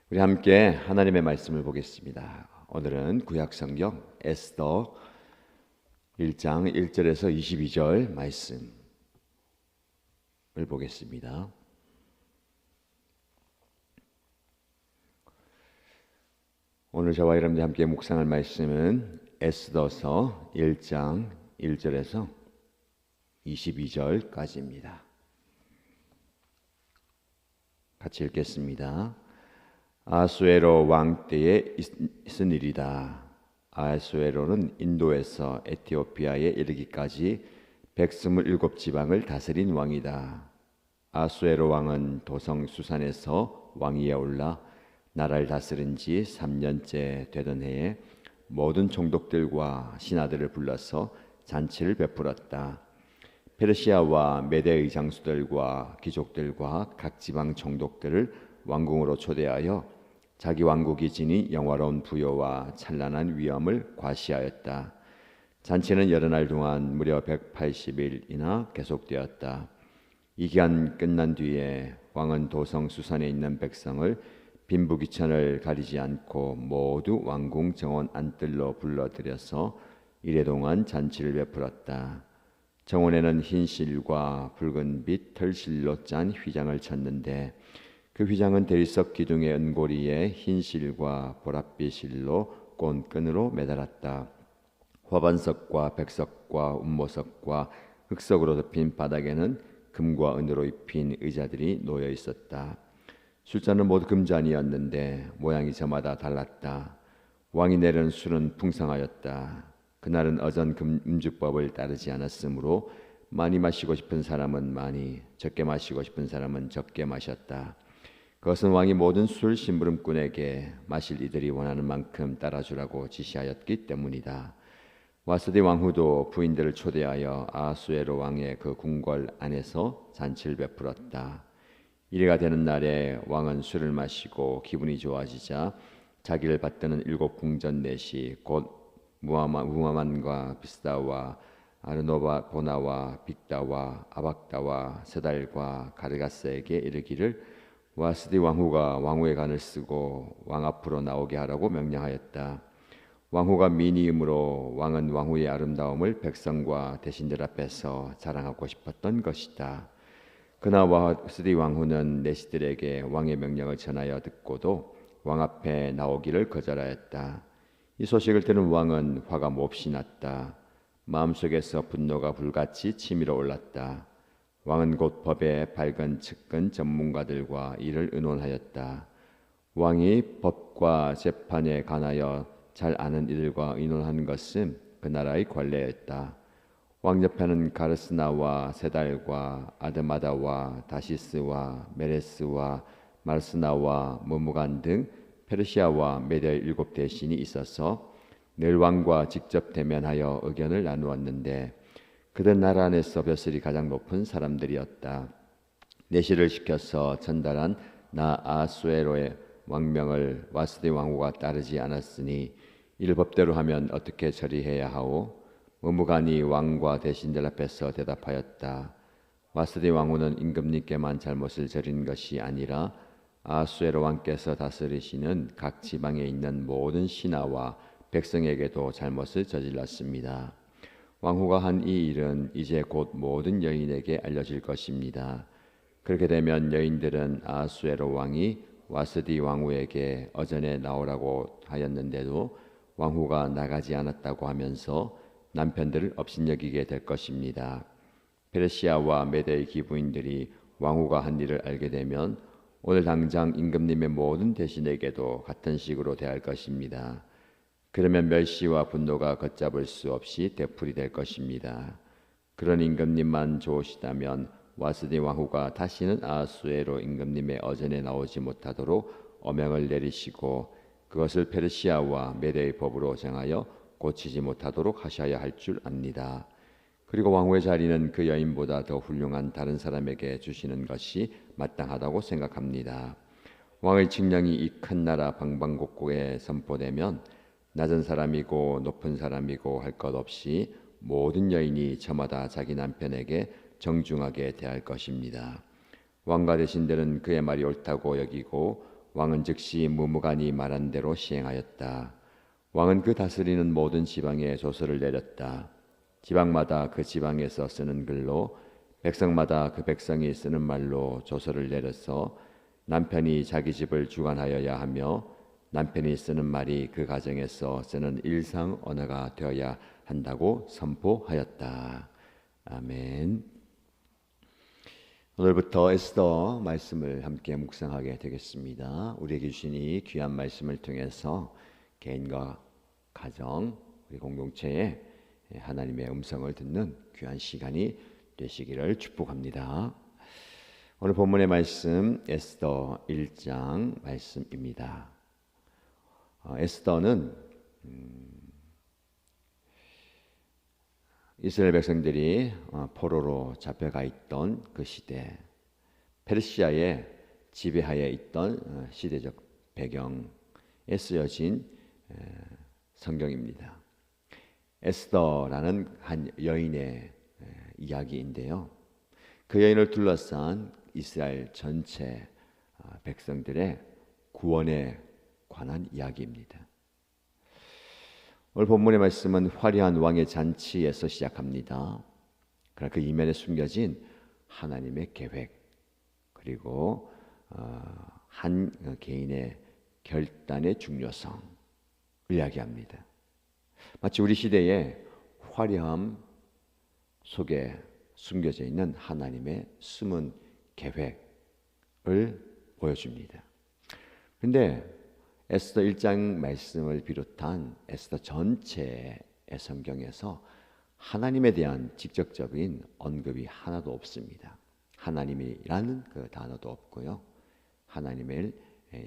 우리 함께 하나님의 말씀을 보겠습니다. 오늘은 구약성경 에스더 1장 1절에서 22절 말씀을 보겠습니다. 오늘 저와 여러분들이 함께 묵상할 말씀은 에스더서 1장 1절에서 22절까지입니다. 같이 읽겠습니다. 아수에로 왕 때에 있은 일이다. 아수에로는 인도에서 에티오피아에 이르기까지 127지방을 다스린 왕이다. 아수에로 왕은 도성 수산에서 왕위에 올라 나라를 다스린 지 3년째 되던 해에 모든 총독들과 신하들을 불러서 잔치를 베풀었다. 페르시아와 메대의 장수들과 귀족들과 각 지방 총독들을 왕궁으로 초대하여 자기 왕국이 지닌 영화로운 부요와 찬란한 위엄을 과시하였다. 잔치는 여러 날 동안 무려 180일이나 계속되었다. 이 기간 끝난 뒤에 왕은 도성 수산에 있는 백성을 빈부귀천을 가리지 않고 모두 왕궁 정원 안뜰로 불러들여서 이래 동안 잔치를 베풀었다. 정원에는 흰 실과 붉은 빛 털실로 짠 휘장을 쳤는데 그 휘장은 대리석 기둥의 은고리에 흰 실과 보랏빛 실로 꼰끈으로 매달았다. 화반석과 백석과 운모석과 흑석으로 덮인 바닥에는 금과 은으로 입힌 의자들이 놓여 있었다. 술잔은 모두 금잔이었는데 모양이 저마다 달랐다. 왕이 내려는 술은 풍성하였다. 그날은 어전 음주법을 따르지 않았으므로 많이 마시고 싶은 사람은 많이, 적게 마시고 싶은 사람은 적게 마셨다. 그것은 왕이 모든 술 심부름꾼에게 마실 이들이 원하는 만큼 따라주라고 지시하였기 때문이다. 와스디 왕후도 부인들을 초대하여 아수에로 왕의 그 궁궐 안에서 잔치를 베풀었다. 이래가 되는 날에 왕은 술을 마시고 기분이 좋아지자 자기를 받드는 7 궁전 넷이 곧 무하만과 비스다와 아르노바 보나와 빅다와 아박다와 세달과 가르가스에게 이르기를 와스디 왕후가 왕후의 간을 쓰고 왕 앞으로 나오게 하라고 명령하였다. 왕후가 미니임으로 왕은 왕후의 아름다움을 백성과 대신들 앞에서 자랑하고 싶었던 것이다. 그나 와스디 왕후는 내시들에게 왕의 명령을 전하여 듣고도 왕 앞에 나오기를 거절하였다. 이 소식을 들은 왕은 화가 몹시 났다. 마음속에서 분노가 불같이 치밀어 올랐다. 왕은 곧 법의 밝은 측근 전문가들과 이를 의논하였다. 왕이 법과 재판에 관하여 잘 아는 이들과 의논한 것은 그 나라의 관례였다. 왕 옆에는 가르스나와 세달과 아드마다와 다시스와 메레스와 마르스나와 무무간 등 페르시아와 메대의 7 대신이 있어서 늘 왕과 직접 대면하여 의견을 나누었는데 그들 나라 안에서 벼슬이 가장 높은 사람들이었다. 내시를 시켜서 전달한 나 아수에로의 왕명을 와스디 왕후가 따르지 않았으니 이를 법대로 하면 어떻게 처리해야 하오? 무무간이 왕과 대신들 앞에서 대답하였다. 와스디 왕후는 임금님께만 잘못을 저린 것이 아니라 아수에로 왕께서 다스리시는 각 지방에 있는 모든 신하와 백성에게도 잘못을 저질렀습니다. 왕후가 한 이 일은 이제 곧 모든 여인에게 알려질 것입니다. 그렇게 되면 여인들은 아수에로 왕이 와스디 왕후에게 어전에 나오라고 하였는데도 왕후가 나가지 않았다고 하면서 남편들을 업신여기게 될 것입니다. 페르시아와 메대의 기부인들이 왕후가 한 일을 알게 되면 오늘 당장 임금님의 모든 대신에게도 같은 식으로 대할 것입니다. 그러면 멸시와 분노가 걷잡을 수 없이 되풀이 될 것입니다. 그런 임금님만 좋으시다면 와스디 왕후가 다시는 아수에로 임금님의 어전에 나오지 못하도록 어명을 내리시고 그것을 페르시아와 메대의 법으로 정하여 고치지 못하도록 하셔야 할 줄 압니다. 그리고 왕후의 자리는 그 여인보다 더 훌륭한 다른 사람에게 주시는 것이 마땅하다고 생각합니다. 왕의 칙령이 이 큰 나라 방방곡곡에 선포되면 낮은 사람이고 높은 사람이고 할 것 없이 모든 여인이 저마다 자기 남편에게 정중하게 대할 것입니다. 왕과 대신들은 그의 말이 옳다고 여기고 왕은 즉시 무무간이 말한 대로 시행하였다. 왕은 그 다스리는 모든 지방에 조서를 내렸다. 지방마다 그 지방에서 쓰는 글로, 백성마다 그 백성이 쓰는 말로 조서를 내려서 남편이 자기 집을 주관하여야 하며 남편이 쓰는 말이 그 가정에서 쓰는 일상 언어가 되어야 한다고 선포하였다. 아멘. 오늘부터 에스더 말씀을 함께 묵상하게 되겠습니다. 우리에게 주신 이 귀한 말씀을 통해서 개인과 가정, 우리 공동체에 하나님의 음성을 듣는 귀한 시간이 되시기를 축복합니다. 오늘 본문의 말씀 에스더 1장 말씀입니다. 에스더는 이스라엘 백성들이 포로로 잡혀가 있던 그 시대, 페르시아의 지배하에 있던 시대적 배경에 쓰여진 성경입니다. 에스더라는 한 여인의 이야기인데요. 그 여인을 둘러싼 이스라엘 전체 백성들의 구원에 관한 이야기입니다. 오늘 본문의 말씀은 화려한 왕의 잔치에서 시작합니다. 그러나 그 이면에 숨겨진 하나님의 계획, 그리고 한 개인의 결단의 중요성을 이야기합니다. 마치 우리 시대의 화려함 속에 숨겨져 있는 하나님의 숨은 계획을 보여줍니다. 그런데 에스더 1장 말씀을 비롯한 에스더 전체의 성경에서 하나님에 대한 직접적인 언급이 하나도 없습니다. 하나님이라는 그 단어도 없고요. 하나님에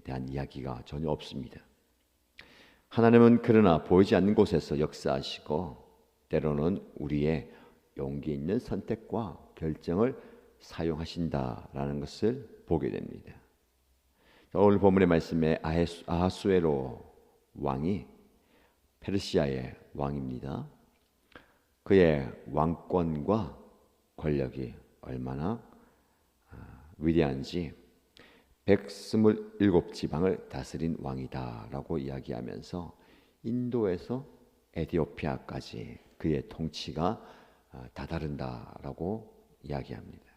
대한 이야기가 전혀 없습니다. 하나님은 그러나 보이지 않는 곳에서 역사하시고 때로는 우리의 용기 있는 선택과 결정을 사용하신다라는 것을 보게 됩니다. 오늘 본문의 말씀에 아하수에로 왕이 페르시아의 왕입니다. 그의 왕권과 권력이 얼마나 위대한지 127지방을 다스린 왕이다라고 이야기하면서 인도에서 에티오피아까지 그의 통치가 다다른다라고 이야기합니다.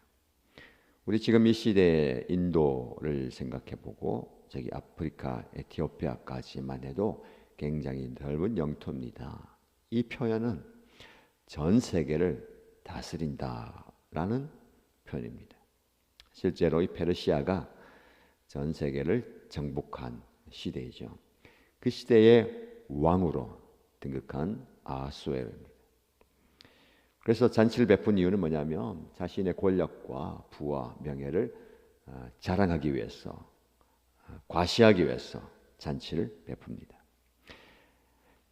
우리 지금 이 시대의 인도를 생각해보고 저기 아프리카 에티오피아까지만 해도 굉장히 넓은 영토입니다. 이 표현은 전 세계를 다스린다라는 표현입니다. 실제로 이 페르시아가 전 세계를 정복한 시대이죠. 그 시대의 왕으로 등극한 아하수에로입니다. 그래서 잔치를 베푼 이유는 뭐냐면 자신의 권력과 부와 명예를 자랑하기 위해서, 과시하기 위해서 잔치를 베풉니다.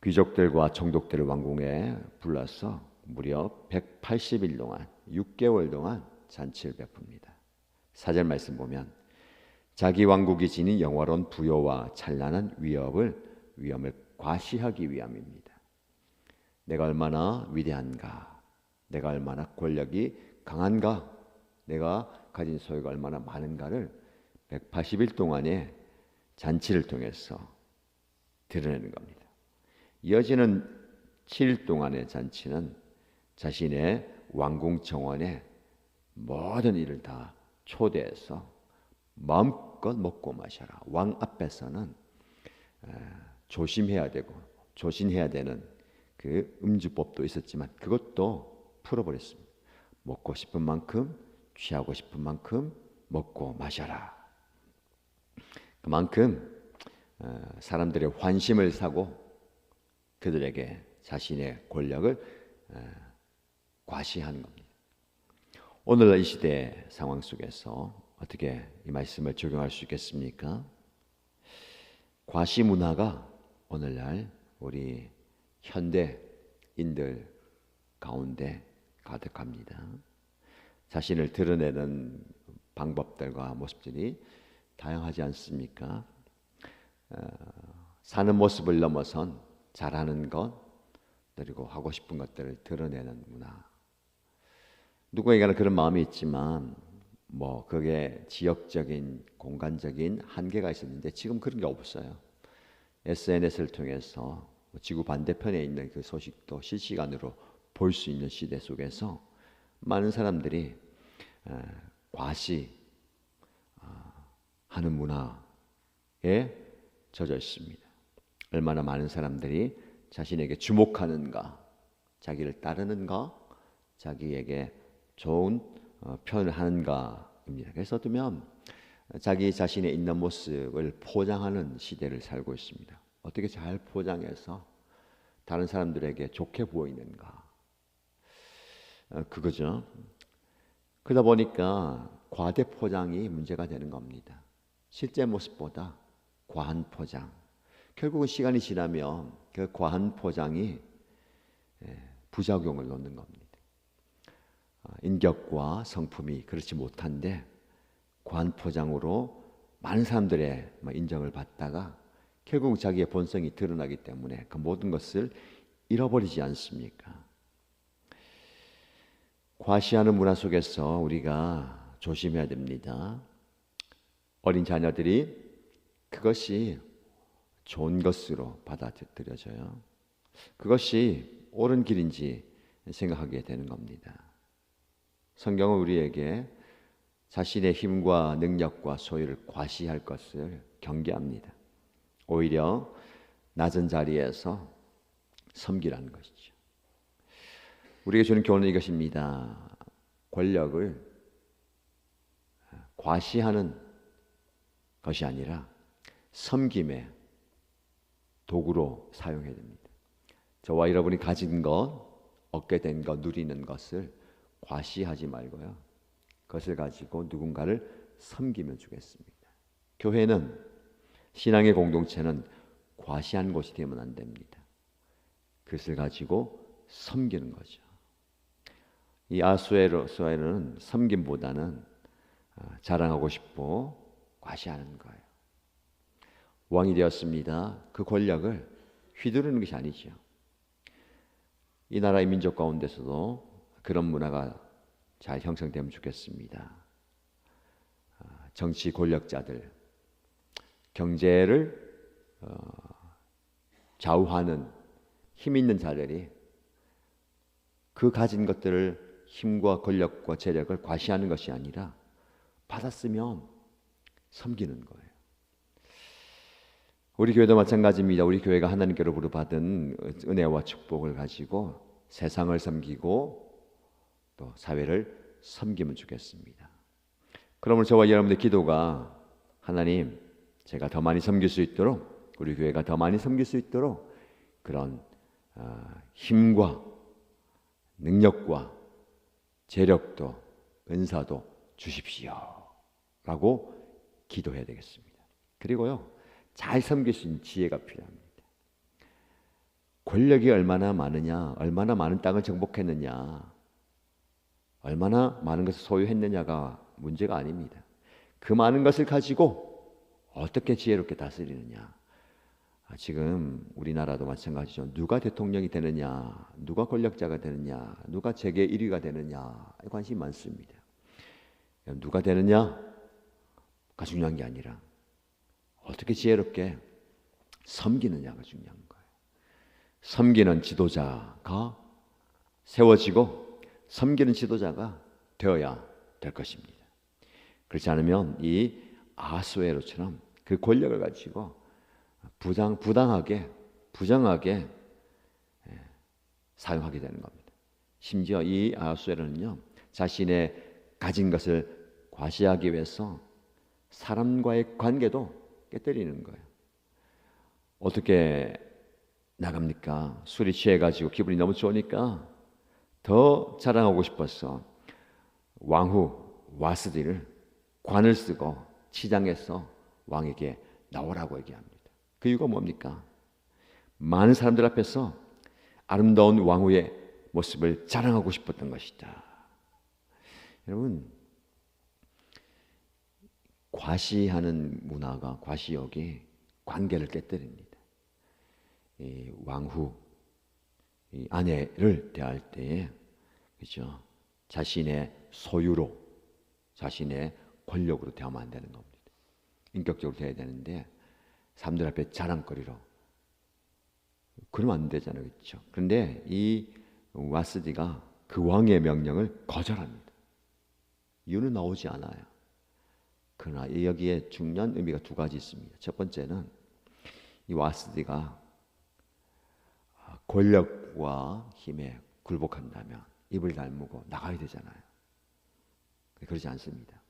귀족들과 총독들을 왕궁에 불러서 무려 180일 동안 6개월 동안 잔치를 베풉니다. 4절 말씀 보면 자기 왕국이 지닌 영화로운 부여와 찬란한 위엄을 과시하기 위함입니다. 내가 얼마나 위대한가, 내가 얼마나 권력이 강한가, 내가 가진 소유가 얼마나 많은가를 180일 동안의 잔치를 통해서 드러내는 겁니다. 이어지는 7일 동안의 잔치는 자신의 왕궁 정원에 모든 일을 다 초대해서 마음껏 먹고 마셔라. 왕 앞에서는 조심해야 되고 조심해야 되는 그 음주법도 있었지만 그것도 풀어버렸습니다. 먹고 싶은 만큼, 취하고 싶은 만큼 먹고 마셔라. 그만큼 사람들의 환심을 사고 그들에게 자신의 권력을 과시하는 겁니다. 오늘날 이 시대 상황 속에서 어떻게 이 말씀을 적용할 수 있겠습니까? 과시 문화가 오늘날 우리 현대인들 가운데 가득합니다. 자신을 드러내는 방법들과 모습들이 다양하지 않습니까? 사는 모습을 넘어선 잘하는 것, 그리고 하고 싶은 것들을 드러내는 문화. 누구에게나 그런 마음이 있지만 그게 지역적인 공간적인 한계가 있었는데 지금 그런 게 없어요. SNS를 통해서 지구 반대편에 있는 그 소식도 실시간으로 볼 수 있는 시대 속에서 많은 사람들이 과시하는 문화에 젖어 있습니다. 얼마나 많은 사람들이 자신에게 주목하는가, 자기를 따르는가, 자기에게 좋은 표현을 하는가입니다. 그래서 어쩌면 자기 자신의 있는 모습을 포장하는 시대를 살고 있습니다. 어떻게 잘 포장해서 다른 사람들에게 좋게 보이는가, 그거죠. 그러다 보니까 과대 포장이 문제가 되는 겁니다. 실제 모습보다 과한 포장. 결국은 시간이 지나면 그 과한 포장이 부작용을 놓는 겁니다. 인격과 성품이 그렇지 못한데 과한 포장으로 많은 사람들의 인정을 받다가 결국 자기의 본성이 드러나기 때문에 그 모든 것을 잃어버리지 않습니까? 과시하는 문화 속에서 우리가 조심해야 됩니다. 어린 자녀들이 그것이 좋은 것으로 받아들여져요. 그것이 옳은 길인지 생각하게 되는 겁니다. 성경은 우리에게 자신의 힘과 능력과 소유를 과시할 것을 경계합니다. 오히려 낮은 자리에서 섬기라는 것이죠. 우리에게 주는 교훈은 이것입니다. 권력을 과시하는 것이 아니라 섬김의 도구로 사용해야 됩니다. 저와 여러분이 가진 것, 얻게 된 것, 누리는 것을 과시하지 말고요. 그것을 가지고 누군가를 섬기면 주겠습니다. 교회는, 신앙의 공동체는 과시한 곳이 되면 안 됩니다. 그것을 가지고 섬기는 거죠. 이 아수에로는 섬김보다는 자랑하고 싶고 과시하는 거예요. 왕이 되었습니다. 그 권력을 휘두르는 것이 아니죠. 이 나라의 민족 가운데서도 그런 문화가 잘 형성되면 좋겠습니다. 정치 권력자들, 경제를 좌우하는 힘 있는 자들이 그 가진 것들을, 힘과 권력과 재력을 과시하는 것이 아니라 받았으면 섬기는 거예요. 우리 교회도 마찬가지입니다. 우리 교회가 하나님께로부터 받은 은혜와 축복을 가지고 세상을 섬기고 또 사회를 섬기면 좋겠습니다. 그러면 저와 여러분의 기도가, 하나님, 제가 더 많이 섬길 수 있도록, 우리 교회가 더 많이 섬길 수 있도록 그런 힘과 능력과 재력도 은사도 주십시오 라고 기도해야 되겠습니다. 그리고요, 잘 섬길 수 있는 지혜가 필요합니다. 권력이 얼마나 많으냐, 얼마나 많은 땅을 정복했느냐, 얼마나 많은 것을 소유했느냐가 문제가 아닙니다. 그 많은 것을 가지고 어떻게 지혜롭게 다스리느냐. 지금 우리나라도 마찬가지죠. 누가 대통령이 되느냐, 누가 권력자가 되느냐, 누가 재계 1위가 되느냐에 관심이 많습니다. 누가 되느냐가 중요한 게 아니라 어떻게 지혜롭게 섬기느냐가 중요한 거예요. 섬기는 지도자가 세워지고 섬기는 지도자가 되어야 될 것입니다. 그렇지 않으면 이 아수에로처럼 그 권력을 가지고 부당하게, 부정하게 사용하게 되는 겁니다. 심지어 이 아수에로는요, 자신의 가진 것을 과시하기 위해서 사람과의 관계도 깨뜨리는 거예요. 어떻게 나갑니까? 술이 취해가지고 기분이 너무 좋으니까 더 자랑하고 싶어서 왕후 와스디를 관을 쓰고 치장해서 왕에게 나오라고 얘기합니다. 그 이유가 뭡니까? 많은 사람들 앞에서 아름다운 왕후의 모습을 자랑하고 싶었던 것이다. 여러분, 과시하는 문화가, 과시욕이 관계를 깨뜨립니다. 이 왕후, 이 아내를 대할 때에, 그죠? 자신의 소유로 자신의 권력으로 대하면 안 되는 겁니다. 인격적으로 대해야 되는데 사람들 앞에 자랑거리로 그러면 안 되잖아요, 그렇죠? 그런데 이 와스디가 그 왕의 명령을 거절합니다. 이유는 나오지 않아요. 그러나 여기에 중요한 의미가 두 가지 있습니다. 첫 번째는 이 와스디가 권력과 힘에 굴복한다면 입을 다물고 나가야 되잖아요. 그러지 않습니다.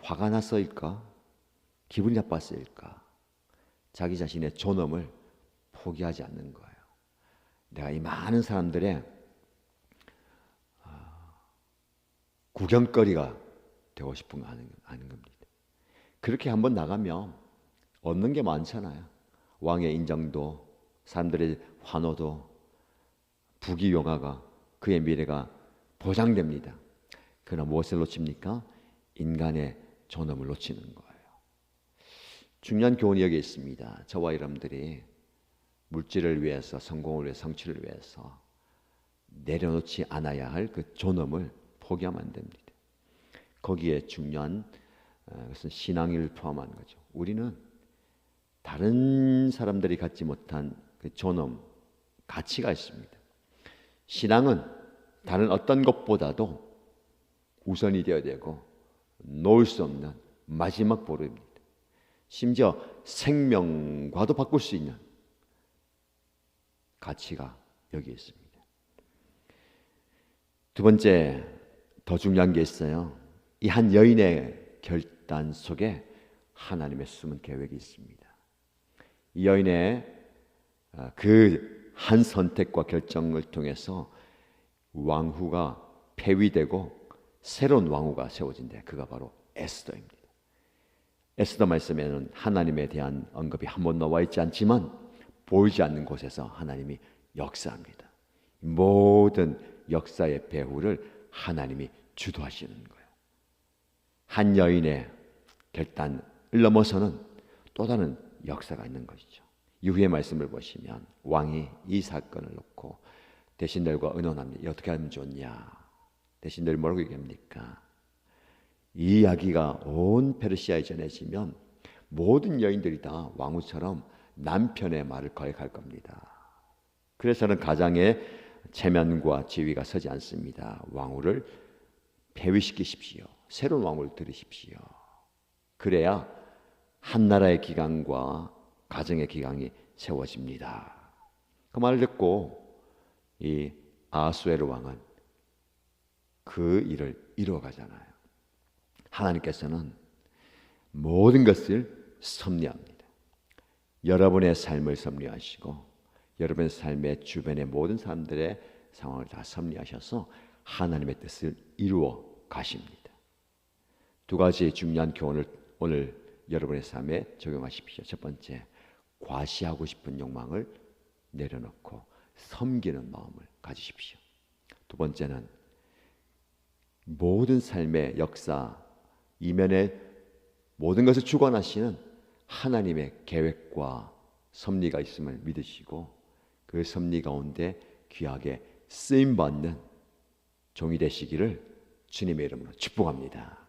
화가 났어일까? 기분이 나빴을까? 자기 자신의 존엄을 포기하지 않는 거예요. 내가 이 많은 사람들의 구경거리가 되고 싶은 거 아는 겁니다. 그렇게 한번 나가면 얻는 게 많잖아요. 왕의 인정도, 사람들의 환호도, 부귀영화가, 그의 미래가 보장됩니다. 그러나 무엇을 놓칩니까? 인간의 존엄을 놓치는 거예요. 중요한 교훈이 여기 있습니다. 저와 여러분들이 물질을 위해서, 성공을 위해서, 성취를 위해서 내려놓지 않아야 할 그 존엄을 포기하면 안 됩니다. 거기에 중요한 것은 신앙을 포함한 거죠. 우리는 다른 사람들이 갖지 못한 그 존엄, 가치가 있습니다. 신앙은 다른 어떤 것보다도 우선이 되어야 되고 놓을 수 없는 마지막 보루입니다. 심지어 생명과도 바꿀 수 있는 가치가 여기 있습니다. 두 번째, 더 중요한 게 있어요. 이 한 여인의 결단 속에 하나님의 숨은 계획이 있습니다. 이 여인의 그 한 선택과 결정을 통해서 왕후가 폐위되고 새로운 왕후가 세워진대. 그가 바로 에스더입니다. 에스더 말씀에는 하나님에 대한 언급이 한 번 나와 있지 않지만 보이지 않는 곳에서 하나님이 역사합니다. 모든 역사의 배후를 하나님이 주도하시는 거예요. 한 여인의 결단을 넘어서는 또 다른 역사가 있는 것이죠. 이후의 말씀을 보시면 왕이 이 사건을 놓고 대신들과 의논합니다. 어떻게 하면 좋냐? 대신들이 뭐라고 얘기합니까? 이 이야기가 온 페르시아에 전해지면 모든 여인들이 다 왕후처럼 남편의 말을 거역할 겁니다. 그래서는 가장의 체면과 지위가 서지 않습니다. 왕후를 폐위시키십시오. 새로운 왕후를 들으십시오. 그래야 한 나라의 기강과 가정의 기강이 세워집니다. 그 말을 듣고 이 아하수에로 왕은 그 일을 이루어가잖아요. 하나님께서는 모든 것을 섭리합니다. 여러분의 삶을 섭리하시고 여러분의 삶의 주변의 모든 사람들의 상황을 다 섭리하셔서 하나님의 뜻을 이루어 가십니다. 두 가지 중요한 교훈을 오늘 여러분의 삶에 적용하십시오. 첫 번째, 과시하고 싶은 욕망을 내려놓고 섬기는 마음을 가지십시오. 두 번째는 모든 삶의 역사 이면에 모든 것을 주관하시는 하나님의 계획과 섭리가 있음을 믿으시고 그 섭리 가운데 귀하게 쓰임받는 종이 되시기를 주님의 이름으로 축복합니다.